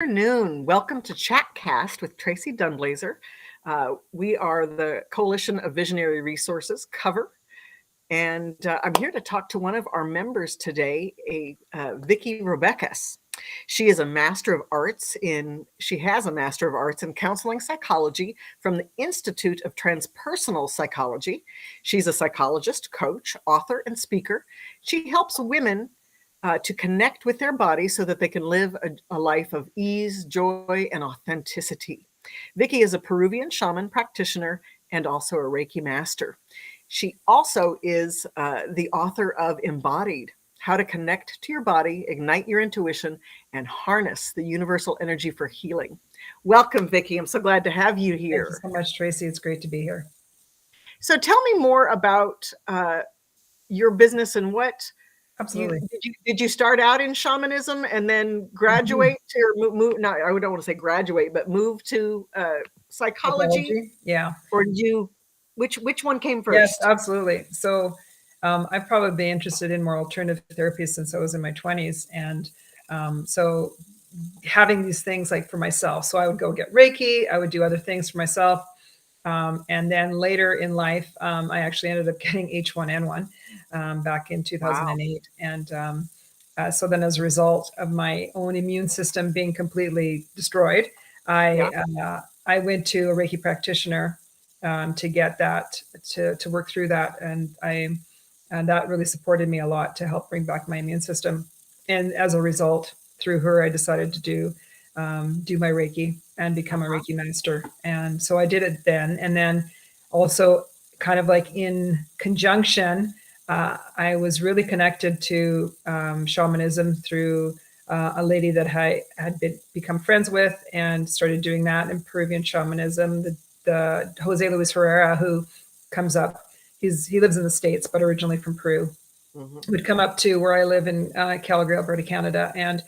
Afternoon. Welcome to Chatcast with Tracee Dunblazier. We are the Coalition of Visionary Resources, COVR, and I'm here to talk to one of our members today, Vicky Roubekas. She has a Master of Arts in Counseling Psychology from the Institute of Transpersonal Psychology. She's a psychologist, coach, author, and speaker. She helps women to connect with their body so that they can live a life of ease, joy, and authenticity. Vicky is a Peruvian shaman practitioner and also a Reiki master. She also is the author of Embodied: How to Connect to Your Body, Ignite Your Intuition, and Harness the Universal Energy for Healing. Welcome, Vicky. I'm so glad to have you here. Thank you so much, Tracee. It's great to be here. So tell me more about your business and what. Absolutely. Did you start out in shamanism and then graduate or move? No, I don't want to say graduate, but move to psychology. Yeah. Or did you? Which one came first? Yes, absolutely. So I've probably been interested in more alternative therapies since I was in my 20s, and so having these things like for myself. So I would go get Reiki. I would do other things for myself. And then later in life, I actually ended up getting H1N1 back in 2008. Wow. And so then as a result of my own immune system being completely destroyed, I went to a Reiki practitioner to get that, to work through that. And that really supported me a lot to help bring back my immune system. And as a result, through her, I decided to do my Reiki and become a Reiki master. And so I did it then. And then also kind of like in conjunction, I was really connected to shamanism through a lady that I had become friends with and started doing that in Peruvian shamanism. The Jose Luis Herrera, who comes up, he lives in the States, but originally from Peru, would come up to where I live in Calgary, Alberta, Canada, and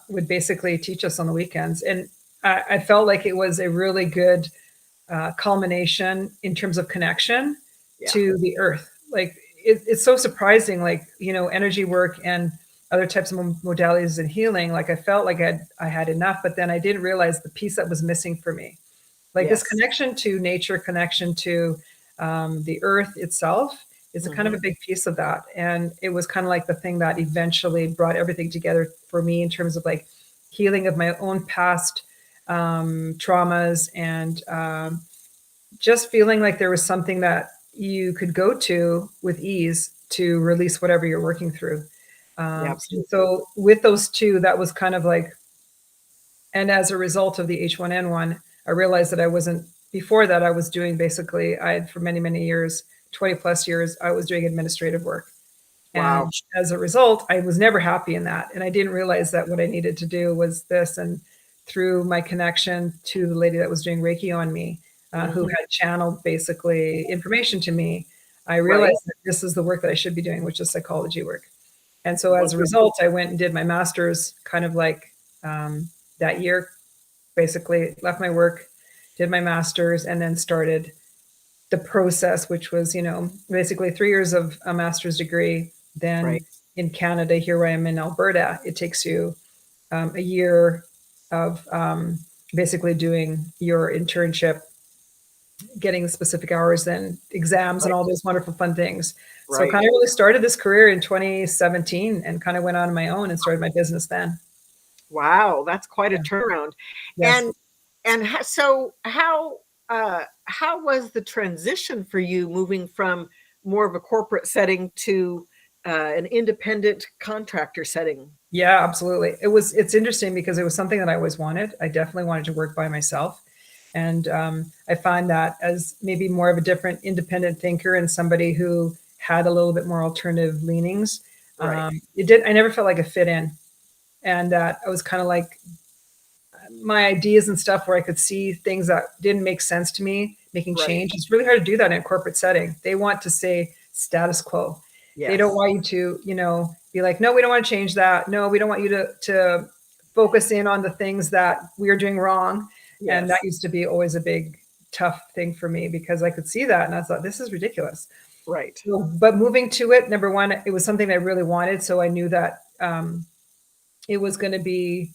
would basically teach us on the weekends. And I felt like it was a really good culmination in terms of connection to the earth. Like it's so surprising, like, energy work and other types of modalities and healing. Like I felt like I had enough, but then I didn't realize the piece that was missing for me. Like this connection to nature, connection to the earth itself is a kind of a big piece of that. And it was kind of like the thing that eventually brought everything together for me in terms of like healing of my own past traumas, and just feeling like there was something that you could go to with ease to release whatever you're working through. So with those two, that was kind of like, and as a result of the H1N1, I realized that before that, I was doing basically, for many, many years, 20 plus years, I was doing administrative work. Wow. And as a result, I was never happy in that. And I didn't realize that what I needed to do was this. And through my connection to the lady that was doing Reiki on me, who had channeled basically information to me, I realized that this is the work that I should be doing, which is psychology work. And so as a result, I went and did my master's kind of like that year, basically left my work, did my master's, and then started the process, which was, basically 3 years of a master's degree. Then in Canada, here I am in Alberta, it takes you a year of basically doing your internship, getting specific hours and exams and all those wonderful fun things. So I kind of really started this career in 2017 and kind of went on my own and started my business then. Wow, that's quite a turnaround. Yes. And so how was the transition for you moving from more of a corporate setting to an independent contractor setting? Yeah, absolutely. It's interesting because it was something that I always wanted. I definitely wanted to work by myself. And I find that as maybe more of a different independent thinker and somebody who had a little bit more alternative leanings, I never felt like a fit in. And that I was kind of like my ideas and stuff where I could see things that didn't make sense to me, making change. It's really hard to do that in a corporate setting. They want to say status quo. Yes. They don't want you to, be like, no, we don't want to change that. No, we don't want you to focus in on the things that we are doing wrong. Yes. And that used to be always a big, tough thing for me because I could see that. And I thought, this is ridiculous. Right. So, but moving to it, number one, it was something I really wanted. So I knew that it was going to be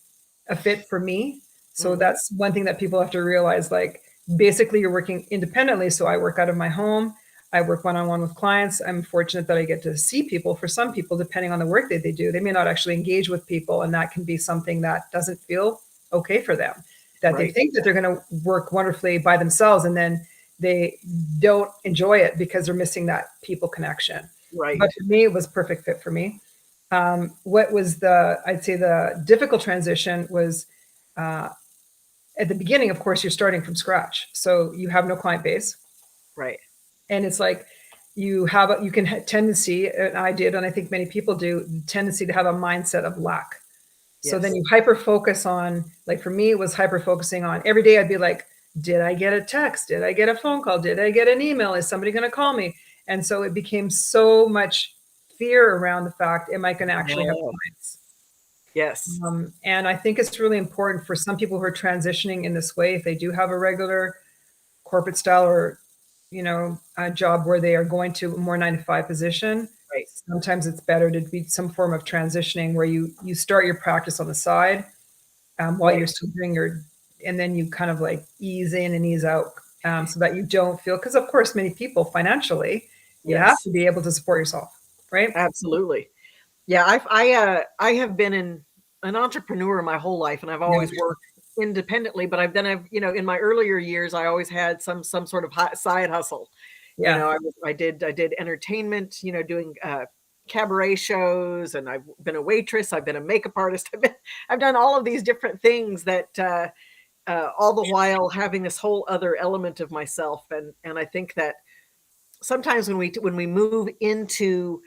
a fit for me. So that's one thing that people have to realize, like, basically you're working independently. So I work out of my home. I work one-on-one with clients. I'm fortunate that I get to see people. For some people, depending on the work that they do, they may not actually engage with people. And that can be something that doesn't feel okay for them, that they think that they're going to work wonderfully by themselves. And then they don't enjoy it because they're missing that people connection. Right. But for me, it was a perfect fit for me. What was I'd say the difficult transition was, at the beginning, of course, you're starting from scratch. So you have no client base. Right. And it's like you can have tendency, and I did, and I think many people do, tendency to have a mindset of lack. So then you hyper focus on, like for me, it was hyper focusing on every day. I'd be like, did I get a text? Did I get a phone call? Did I get an email? Is somebody going to call me? And so it became so much fear around the fact, am I going to actually have clients? Yes. And I think it's really important for some people who are transitioning in this way, if they do have a regular corporate style or, a job where they are going to a more 9-to-5 position. Right. Sometimes it's better to be some form of transitioning where you start your practice on the side while you're still doing and then you kind of like ease in and ease out, so that you don't feel, because of course, many people financially, you have to be able to support yourself, right? Absolutely. Yeah. I have been an entrepreneur my whole life, and I've always worked independently, but I've in my earlier years, I always had some sort of side hustle. Yeah. I did entertainment, doing cabaret shows, and I've been a waitress. I've been a makeup artist. I've done all of these different things that, all the while having this whole other element of myself. And I think that sometimes when we move into,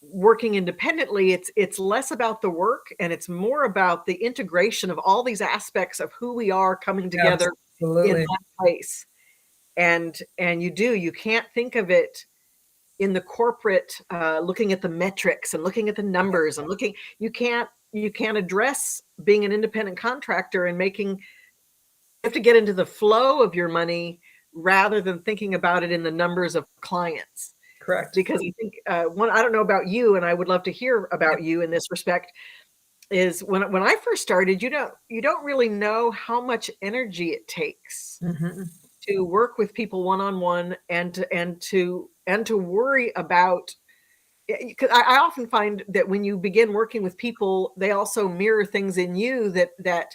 working independently, it's less about the work and it's more about the integration of all these aspects of who we are coming together in one place. And you can't think of it in the corporate, looking at the metrics and looking at the numbers and you can't address being an independent contractor and you have to get into the flow of your money rather than thinking about it in the numbers of clients. Correct. Because I think, I don't know about you, and I would love to hear about you in this respect, is when I first started, you don't really know how much energy it takes to work with people one-on-one and to worry about, because I often find that when you begin working with people, they also mirror things in you that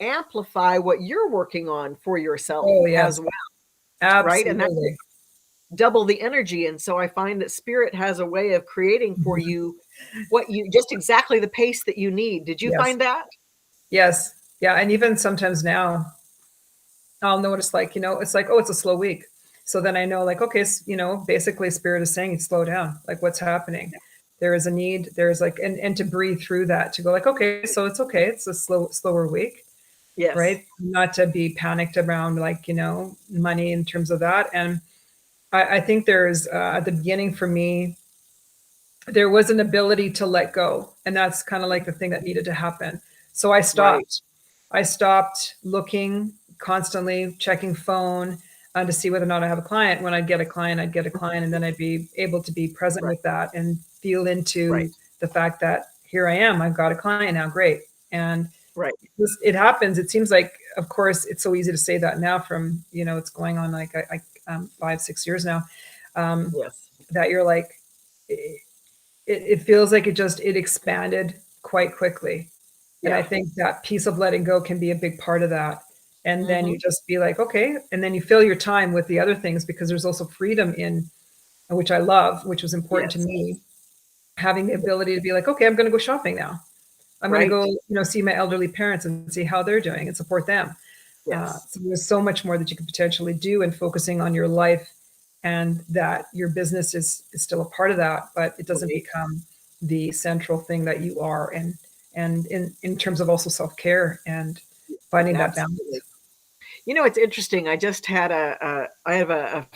amplify what you're working on for yourself as well. Absolutely. Right? And that's double the energy. And so I find that spirit has a way of creating for you just exactly the pace that you need. Did you find that? Yes. Yeah. And even sometimes now I'll notice, like, it's like, oh, it's a slow week. So then I know, like, okay, basically spirit is saying, slow down. Like, what's happening? There is a need. There's like, and to breathe through that, to go like, okay, so it's okay. It's a slower week. Yes. Right. Not to be panicked around, like, money in terms of that. And I think there's, at the beginning for me, there was an ability to let go. And that's kind of like the thing that needed to happen. So I stopped. I stopped looking, constantly checking phone to see whether or not I have a client. When I'd get a client, and then I'd be able to be present with that and feel into the fact that here I am, I've got a client now. Great. And it happens. It seems like, of course, it's so easy to say that now from, it's going on like 5-6 years now, that you're like, it feels like it expanded quite quickly. And I think that piece of letting go can be a big part of that. And then you just be like, okay. And then you fill your time with the other things, because there's also freedom in, which I love, which was important to me, having the ability to be like, okay, I'm going to go shopping now. I'm going to go, see my elderly parents and see how they're doing and support them. So there's so much more that you could potentially do, and focusing on your life, and that your business is still a part of that, but it doesn't become the central thing that you are. And in terms of also self-care and finding that balance. It's interesting. I just had I have a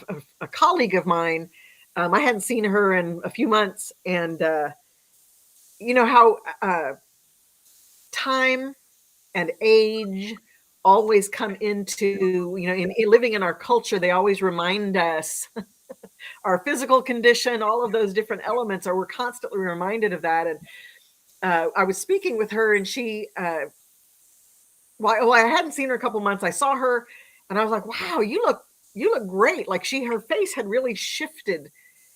colleague of mine. I hadn't seen her in a few months, and how time and age always come into, in living in our culture, they always remind us our physical condition, all of those different elements, we're constantly reminded of that. I was speaking with her, and she, well, I hadn't seen her a couple months. I saw her, and I was like, "Wow, you look great!" Like her face had really shifted,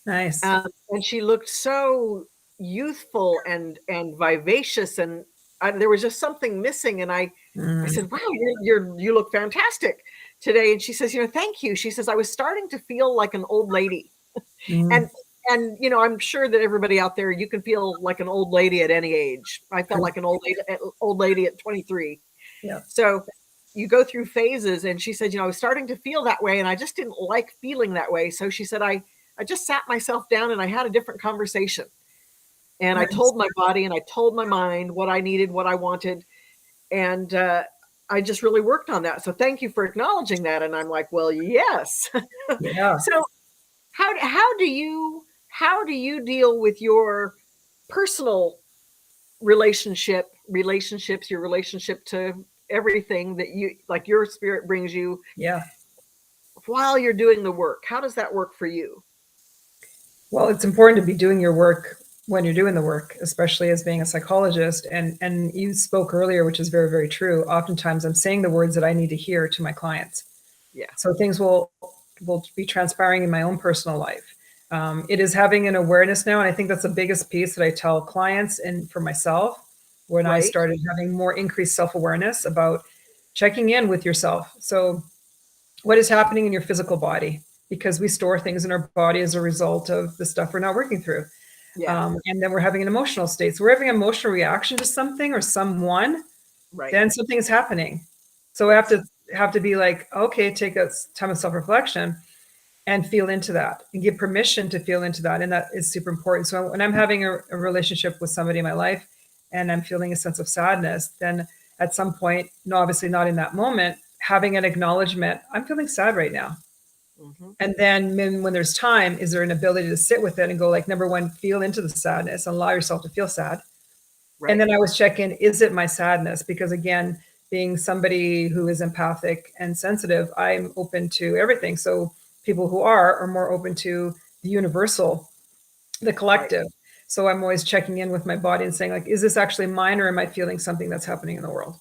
Nice. and she looked so youthful and vivacious, and there was just something missing. And I Mm, said, "Wow, you look fantastic today." And she says, "Thank you." She says, "I was starting to feel like an old lady." mm, And I'm sure that everybody out there, you can feel like an old lady at any age. I felt like an old lady at 23. yeah. So you go through phases, and she said, I was starting to feel that way, and I just didn't like feeling that way. So she said, I just sat myself down and I had a different conversation. And I Nice. told my body and I told my mind what I needed, what I wanted. And I just really worked on that. So thank you for acknowledging that. And I'm like, well, yes. Yeah. So how do you deal with your personal relationships, your relationship to everything that you like your spirit brings you Yeah. while you're doing the work? How does that work for you? Well, it's important to be doing your work when you're doing the work, especially as being a psychologist. And you spoke earlier, which is very, very true. Oftentimes I'm saying the words that I need to hear to my clients. Yeah. So things will be transpiring in my own personal life. It is having an awareness now, and I think that's the biggest piece that I tell clients and for myself when I Right. started having more increased self-awareness about checking in with yourself. So what is happening in your physical body? Because we store things in our body as a result of the stuff we're not working through. Yeah. And then we're having an emotional state. So we're having an emotional reaction to something or someone, Right. then something is happening. So we Yes. have to be like, okay, take a time of self-reflection and feel into that and give permission to feel into that. And that is super important. So when I'm having a relationship with somebody in my life and I'm feeling a sense of sadness, then at some point, no, obviously not in that moment, having an acknowledgement, I'm feeling sad right now. Hmm. And then when there's time, is there an ability to sit with it and go like, number one, feel into the sadness and allow yourself to feel sad. And Right. then I was checking, is it my sadness? Because again, being somebody who is empathic and sensitive, I'm open to everything. So people who are more open to the universal, the Right. collective. So I'm always checking in with my body and saying like, is this actually mine or am I feeling something that's happening in the world?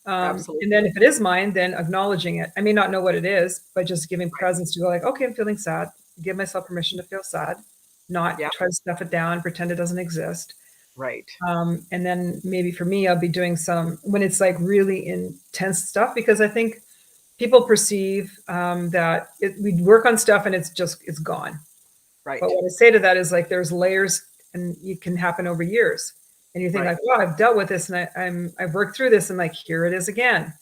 And then Absolutely. if it is mine, then acknowledging it. I may not know what it is, but just giving presence to go like, okay, I'm feeling sad. Give myself permission to feel sad, not Yeah. try to stuff it down, pretend it doesn't exist. Right. And then maybe for me, I'll be doing some when it's like really intense stuff because I think people perceive that we work on stuff and it's gone. But Right. what I say to that is like there's layers and it can happen over years. And you think Right. like, well, I've dealt with this and I've worked through this and like here it is again.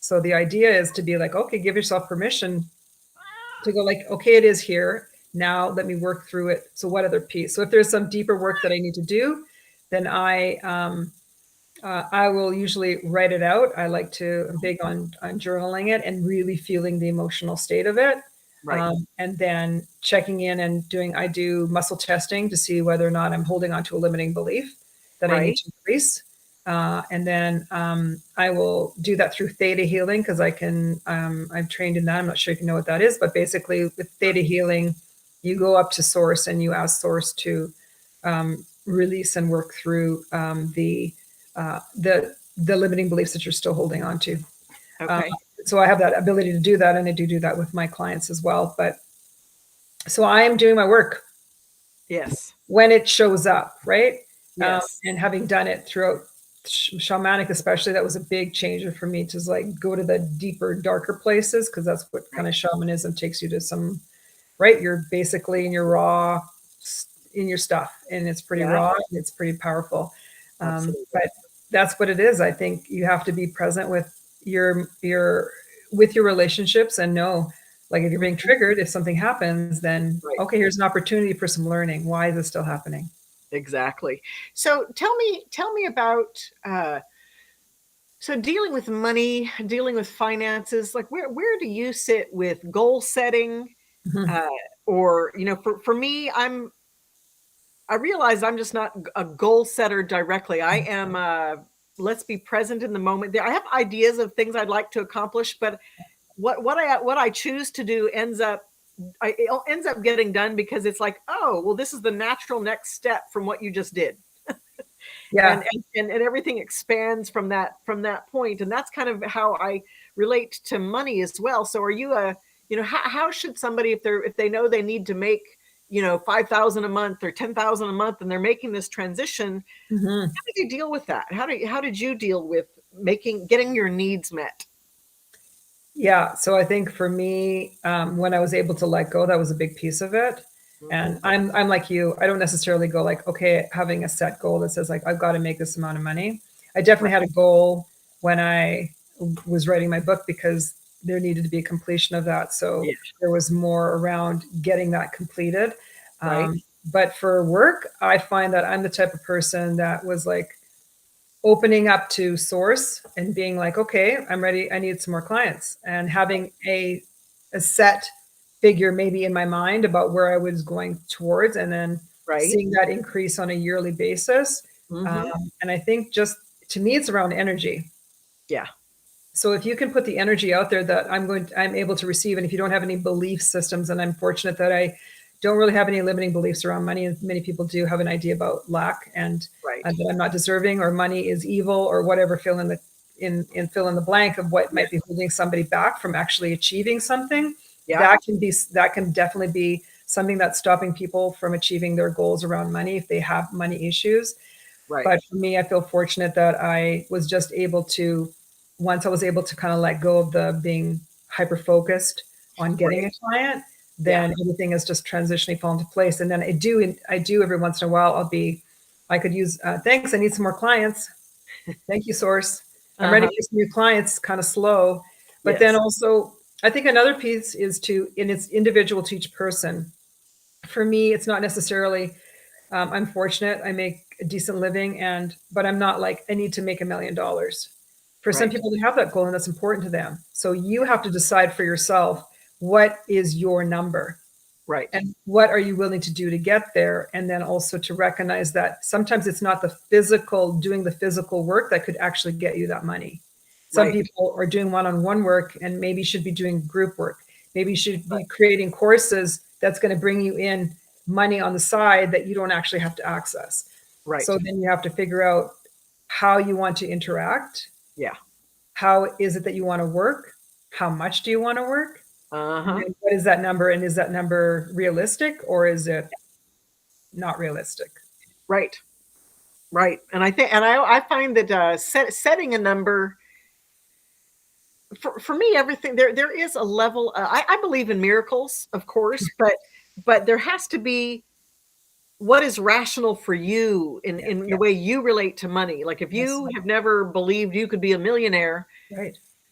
So the idea is to be like, okay, give yourself permission to go like, okay, it is here. Now let me work through it. So what other piece? So if there's some deeper work that I need to do, then I will usually write it out. I like to I'm big on journaling it and really feeling the emotional state of it. Right. And then checking in and I do muscle testing to see whether or not I'm holding on to a limiting belief that I need Right. to release. And then I will do that through theta healing because I'm trained in that. I'm not sure if you know what that is, but basically with theta healing, you go up to source and you ask source to release and work through the limiting beliefs that you're still holding on to. Uh, Okay. so I have that ability to do that, and I do that with my clients as well. But so I am doing my work Yes. when it shows up, right? Yes. And having done it throughout shamanic, especially, that was a big changer for me to like go to the deeper, darker places because that's what kind Right. of shamanism takes you to some. Right, you're basically in your raw, in your stuff, and it's pretty Yeah. raw and it's pretty powerful. Absolutely. But that's what it is. I think you have to be present with your with your relationships and know like if you're being Mhm. triggered, if something happens, then Right. okay, here's an opportunity for some learning. Why is this still happening? Exactly. So tell me about so dealing with money, dealing with finances, like where do you sit with goal setting? Mhm. Uh, or for me, I realize I'm just not a goal setter directly. I am let's be present in the moment. I have ideas of things I'd like to accomplish, but what I choose to do it ends up getting done because it's like, oh, well, this is the natural next step from what you just did. Yeah. And everything expands from that point. And that's kind of how I relate to money as well. So are you how should somebody, if they know they need to make, 5,000 a month or 10,000 a month, and they're making this transition, Mm-hmm. how did you deal with that? How did you deal with getting your needs met? Yeah. So I think for me, when I was able to let go, that was a big piece of it. And I'm like you. I don't necessarily go like, okay, having a set goal that says like I've got to make this amount of money. I definitely had a goal when I was writing my book because there needed to be a completion of that. So Yeah. there was more around getting that completed. Right. But for work, I find that I'm the type of person that was like opening up to source and being like, okay, I'm ready. I need some more clients, and having a set figure maybe in my mind about where I was going towards, and then Right. seeing that increase on a yearly basis. And I think just to me, it's around energy. Yeah. So if you can put the energy out there that I'm able to receive, and if you don't have any belief systems, and I'm fortunate that I don't really have any limiting beliefs around money, and many people do have an idea about lack and Right. that I'm not deserving, or money is evil, or whatever, fill in the blank of what might be holding somebody back from actually achieving something. Yeah. That can definitely be something that's stopping people from achieving their goals around money if they have money issues. Right. But for me, I feel fortunate that I was just able to, once I was able to kind of let go of the being hyper focused on getting a client, then everything has just transitionally fallen into place. And then I do every once in a while, I could use, thanks, I need some more clients. Thank you, source. I'm ready for some new clients, kind of slow. But then also, I think another piece is and it's individual to each person. For me, it's not necessarily, I'm fortunate, I make a decent living, but I'm not like, I need to make $1 million. For some people, they have that goal and that's important to them. So you have to decide for yourself, what is your number? Right. And what are you willing to do to get there? And then also to recognize that sometimes it's not doing the physical work that could actually get you that money. Some people are doing one-on-one work and maybe should be doing group work. Maybe you should be creating courses that's going to bring you in money on the side that you don't actually have to access. Right. So then you have to figure out how you want to interact. Yeah. How is it that you want to work? How much do you want to work? And what is that number? And is that number realistic, or is it not realistic? Right. Right. And I find that setting a number, for me, everything there is a level. I believe in miracles, of course, but there has to be what is rational for you in the way you relate to money. Like if you have never believed you could be a millionaire,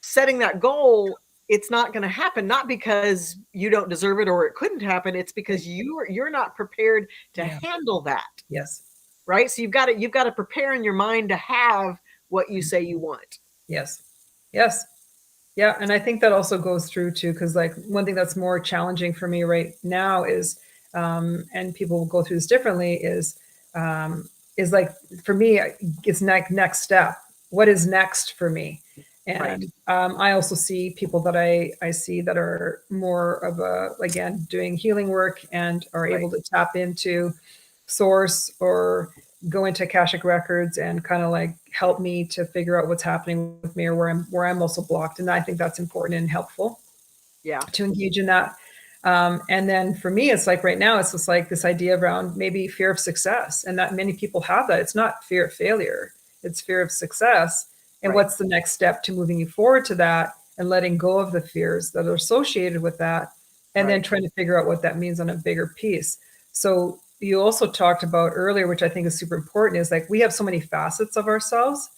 setting that goal, it's not going to happen. Not because you don't deserve it or it couldn't happen. It's because you're not prepared to handle that. Yes. Right. So you've got to prepare in your mind to have what you say you want. Yes. Yes. Yeah. And I think that also goes through too, because like one thing that's more challenging for me right now is, and people will go through this differently, is like, for me, it's next step. What is next for me? And I also see people that I see that are more of again, doing healing work and are able to tap into source or go into Akashic records and kind of like help me to figure out what's happening with me, or where I'm also blocked. And I think that's important and helpful to engage in that. And then for me, it's like right now, it's just like this idea around maybe fear of success, and that many people have that. It's not fear of failure, it's fear of success. And what's the next step to moving you forward to that, and letting go of the fears that are associated with that, and then trying to figure out what that means on a bigger piece. So you also talked about earlier, which I think is super important, is like we have so many facets of ourselves.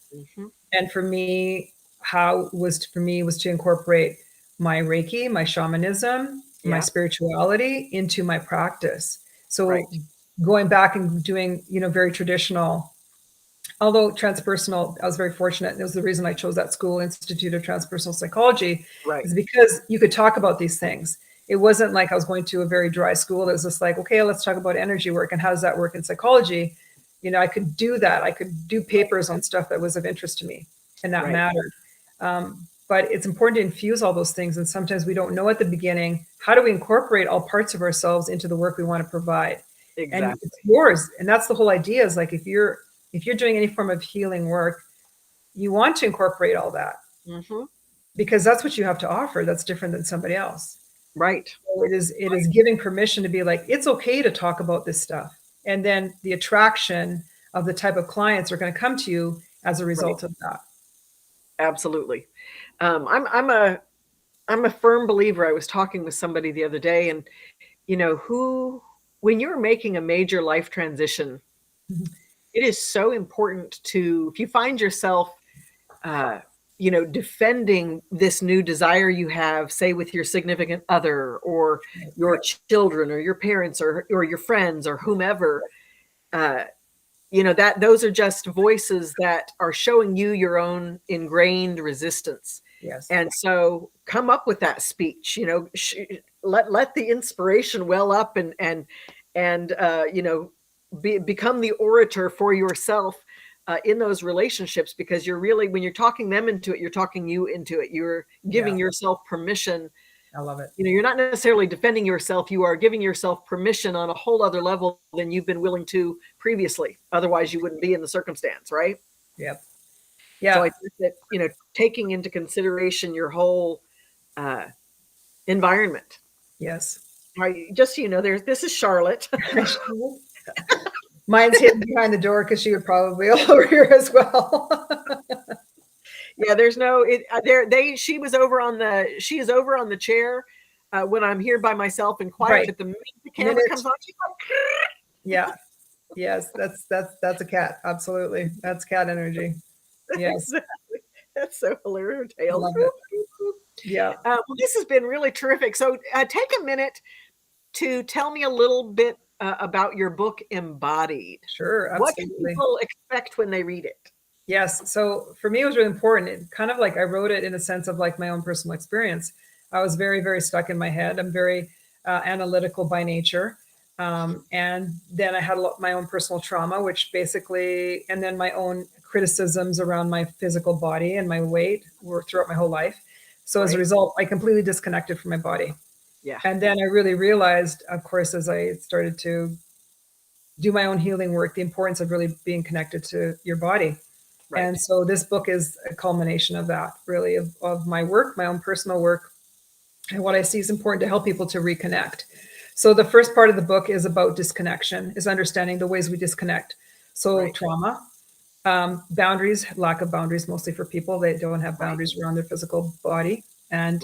And for me, was to incorporate my Reiki, my shamanism, my spirituality into my practice. So going back and doing, very traditional, although transpersonal, I was very fortunate. It was the reason I chose that school, Institute of Transpersonal Psychology, is because you could talk about these things. It wasn't like I was going to a very dry school. It was just like, okay, let's talk about energy work and how does that work in psychology? I could do that. I could do papers on stuff that was of interest to me, and that mattered. But it's important to infuse all those things. And sometimes we don't know at the beginning, how do we incorporate all parts of ourselves into the work we want to provide? And it's yours. And that's the whole idea, is like, if you're if you're doing any form of healing work, you want to incorporate all that because that's what you have to offer. That's different than somebody else. Right. So it is giving permission to be like, it's okay to talk about this stuff. And then the attraction of the type of clients are going to come to you as a result of that. Absolutely. I'm a firm believer. I was talking with somebody the other day, and when you're making a major life transition, it is so important to, if you find yourself, defending this new desire you have, say with your significant other or your children or your parents or your friends or whomever, that those are just voices that are showing you your own ingrained resistance. Yes. And so come up with that speech, let the inspiration well up and become the orator for yourself in those relationships, because you're really, when you're talking them into it, you're talking you into it. You're giving yourself permission. I love it. You're not necessarily defending yourself. You are giving yourself permission on a whole other level than you've been willing to previously. Otherwise, you wouldn't be in the circumstance, right? Yep. Yeah. So I think that, taking into consideration your whole environment. Yes. Right. Just this is Charlotte. Mine's hidden behind the door because she would probably all over here as well. Yeah, there's no she is over on the chair when I'm here by myself and quiet. But the minute the camera comes on, she's like, yeah. Yes, that's a cat. Absolutely. That's cat energy. Yes. Exactly. That's so hilarious. Love it. Yeah. Well, this has been really terrific. So take a minute to tell me a little bit about your book, Embodied. Sure, absolutely. What can people expect when they read it? Yes. So for me, it was really important. It kind of like I wrote it in a sense of like my own personal experience. I was very, very stuck in my head. I'm very analytical by nature. And then I had my own personal trauma, which basically, and then my own criticisms around my physical body and my weight were throughout my whole life. So as a result, I completely disconnected from my body. Yeah. And then I really realized, of course, as I started to do my own healing work, the importance of really being connected to your body. Right. And so this book is a culmination of that, really, of my work, my own personal work, and what I see is important to help people to reconnect. So the first part of the book is about disconnection, is understanding the ways we disconnect. So trauma, boundaries, lack of boundaries, mostly for people. They don't have boundaries around their physical body. And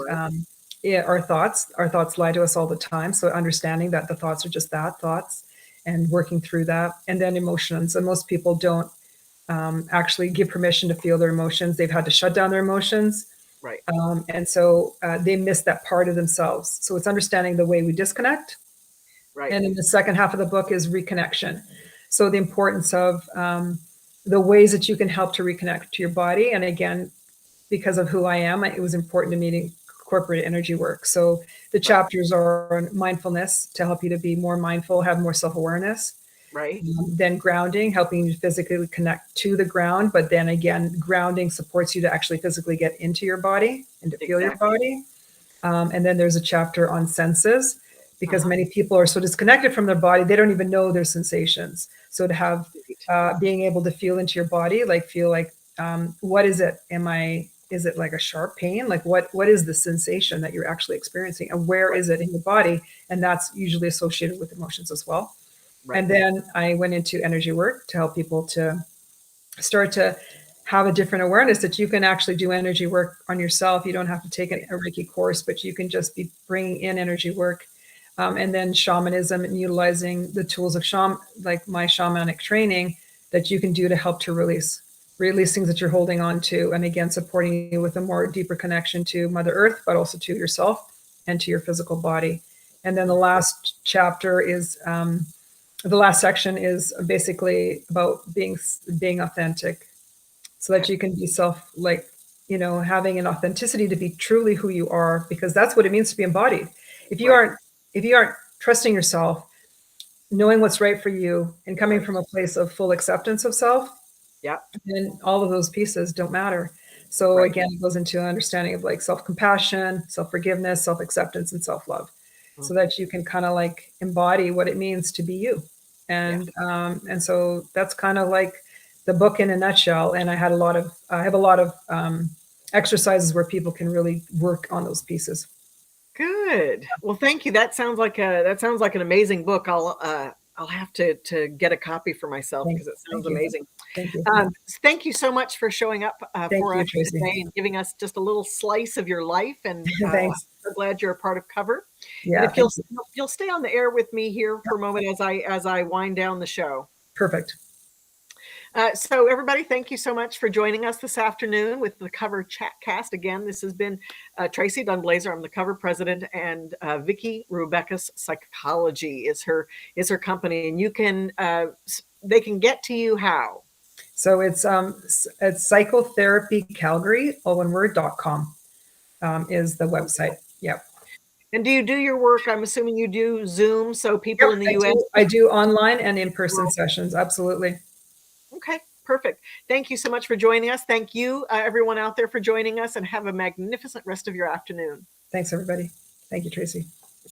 our thoughts lie to us all the time. So understanding that the thoughts are just that, thoughts, and working through that. And then emotions. And most people don't actually give permission to feel their emotions. They've had to shut down their emotions. Right. And so they miss that part of themselves. So it's understanding the way we disconnect. Right. And in the second half of the book is reconnection. So the importance of the ways that you can help to reconnect to your body. And again, because of who I am, it was important to me to incorporate energy work. So the chapters are on mindfulness to help you to be more mindful, have more self-awareness. Right. Then grounding, helping you physically connect to the ground. But then again, grounding supports you to actually physically get into your body and to feel your body. And then there's a chapter on senses, because many people are so disconnected from their body, they don't even know their sensations. So to have being able to feel into your body, like feel like, what is it? Is it like a sharp pain? Like what is the sensation that you're actually experiencing, and where is it in your body? And that's usually associated with emotions as well. Right. And then I went into energy work to help people to start to have a different awareness that you can actually do energy work on yourself. You don't have to take a Reiki course, but you can just be bringing in energy work. And then shamanism and utilizing the tools of like my shamanic training that you can do to help to release things that you're holding on to. And again, supporting you with a more deeper connection to Mother Earth, but also to yourself and to your physical body. And then the last chapter is, the last section is basically about being authentic, so that you can be having an authenticity to be truly who you are, because that's what it means to be embodied. If you aren't trusting yourself, knowing what's right for you, and coming from a place of full acceptance of self, then all of those pieces don't matter. So again, it goes into an understanding of like self-compassion, self-forgiveness, self-acceptance, and self-love, so that you can kind of like embody what it means to be you. And so that's kind of like the book in a nutshell. And I have a lot of exercises where people can really work on those pieces. Good. Well, thank you. That sounds like an amazing book. I'll have to get a copy for myself because it sounds amazing. Thank you. Thank you so much for showing up for us Tracee. today and giving us just a little slice of your life. And Thanks. I'm so glad you're a part of COVR. Yeah. And if you'll stay on the air with me here for a moment as I wind down the show. Perfect. So everybody, thank you so much for joining us this afternoon with the COVR Chatcast. Again, this has been Tracee Dunblazier. I'm the COVR President, and Vicky Roubekas Psychology is her company, and you can they can get to you how? So it's Psychotherapy Calgary, all one word, .com is the website. Yep. And do you do your work? I'm assuming you do Zoom, so people in the US. I do online and in-person sessions. Absolutely. Okay, perfect. Thank you so much for joining us. Thank you, everyone out there, for joining us, and have a magnificent rest of your afternoon. Thanks, everybody. Thank you, Tracee.